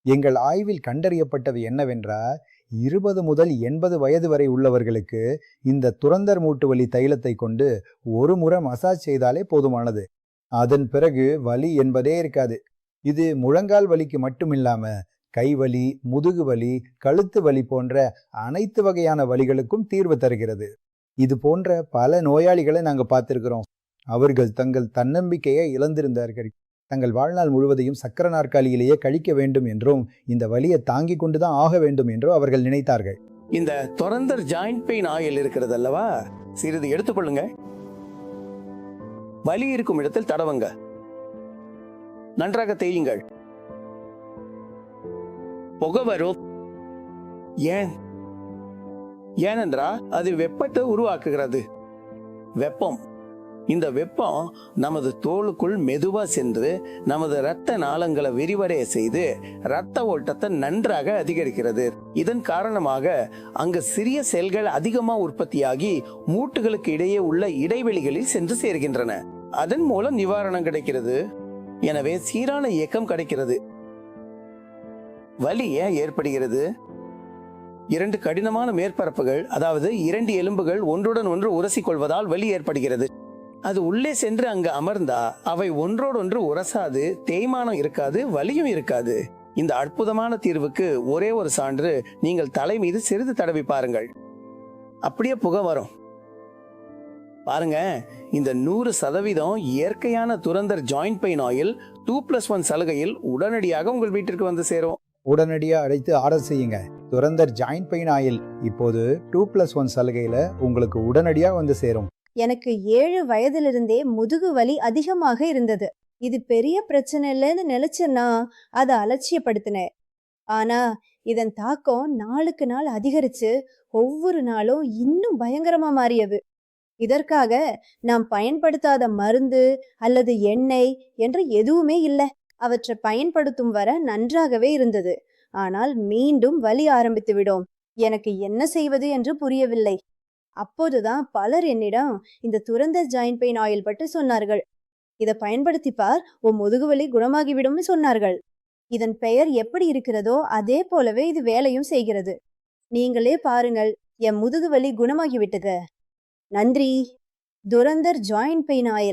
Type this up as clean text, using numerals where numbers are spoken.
எங்கள் ஆய்வில் கண்டறியப்பட்டது என்னவென்றால் 20 முதல் 80 வயது வரை உள்ளவர்களுக்கு இந்த துரந்தர் மூட்டு வலி தைலத்தை கொண்டு ஒரு முறை மசாஜ் செய்தாலே போதுமானது. அதன் பிறகு வலி என்பதே இருக்காது. இது முழங்கால் வலிக்கு மட்டுமில்லாம கைவலி, முதுகு வலி, கழுத்து வலி போன்ற அனைத்து வகையான வலிகளுக்கும் தீர்வு தருகிறது. இது போன்ற பல நோயாளிகளை நாங்கள் பார்த்திருக்கிறோம். அவர்கள் தங்கள் தன்னம்பிக்கையை இழந்திருந்தார்கள். தங்கள் வாழ்நாள் முழுவதையும் சக்கர நாற்காலியிலேயே கழிக்க வேண்டும் என்றும் இந்த வலியை தாங்கிக் கொண்டுதான் ஆக வேண்டும் என்றும் அவர்கள் நினைத்தார்கள். இந்த தொரந்தர் ஜாயிண்ட் பெயின் ஆயில் இருக்கிறது அல்லவா, சிறிது எடுத்துக்கொள்ளுங்க. வலி இருக்கும் இடத்தில் தடவுங்க. நன்றாக தேயுங்கள். புகை வரும். ஏனென்றால் அது வெப்பத்தை உருவாக்குகிறது. வெப்பம், இந்த வெப்பம் நமது தோலுக்குள் மெதுவா சென்று நமது இரத்த நாளங்களை விரிவடைய செய்து இரத்த ஓட்டத்தை நன்றாக அதிகரிக்கிறது. இதன் காரணமாக அங்கு சிறிய செல்கள் அதிகமா உற்பத்தியாகி மூட்டுகளுக்கு இடையே உள்ள இடைவெளிகளில் சென்று சேர்கின்றன. அதன் மூலம் நிவாரணம் கிடைக்கிறது. எனவே சீரான இயக்கம் கிடைக்கிறது. வலி ஏன் ஏற்படுகிறது? 2 கடினமான மேற்பரப்புகள், அதாவது 2 எலும்புகள் ஒன்றுடன் ஒன்று உரசிக்கொள்வதால் வலி ஏற்படுகிறது. அது உள்ளே சென்று அங்கு அமர்ந்தா அவை ஒன்றோடொன்று உரசாது, தேய்மானம் இருக்காது, வலியும் இருக்காது. இந்த அற்புதமான தீர்வுக்கு ஒரே ஒரு சான்று, நீங்கள் தலை மீது சிறிது தடவி பாருங்கள். அப்படியே புகை வரும். பாருங்க, இந்த 100% இயற்கையான துரந்தர் ஜாயிண்ட் பெயின் ஆயில் 2+1 சலுகையில் உடனடியாக உங்கள் வீட்டிற்கு வந்து சேரும். உடனடியாக அழைத்து ஆர்டர் செய்யுங்க. துரந்தர் ஜாயிண்ட் பெயின் ஆயில் இப்போது 2+1 சலுகையில உங்களுக்கு உடனடியாக வந்து சேரும். எனக்கு 7 வயதிலிருந்தே முதுகு வலி அதிகமாக இருந்தது. இது பெரிய பிரச்சனை இல்லைன்னு நினைச்சேன்னா அதை அலட்சியப்படுத்தினேன். ஆனா இதன் தாக்கம் நாளுக்கு நாள் அதிகரிச்சு ஒவ்வொரு நாளும் இன்னும் பயங்கரமா மாறியது. இதற்காக நாம் பயன்படுத்தாத மருந்து அல்லது எண்ணெய் என்று எதுவுமே இல்லை. அவற்றை பயன்படுத்தும் வர நன்றாகவே இருந்தது. ஆனால் மீண்டும் வலி ஆரம்பித்து விடும். எனக்கு என்ன செய்வது என்று புரியவில்லை. அப்போதுதான் பலர் என்னிடம் இந்த துரந்தர் ஜாயிண்ட் பெயின் ஆயில் பற்றி சொன்னார்கள். இதை பயன்படுத்திப்பார், உன் முதுகுவலி குணமாகிவிடும் சொன்னார்கள். இதன் பெயர் எப்படி இருக்கிறதோ அதே போலவே இது வேலையும் செய்கிறது. நீங்களே பாருங்கள், என் முதுகுவலி குணமாகிவிட்டது. நன்றி. Durandhar joint pain oil.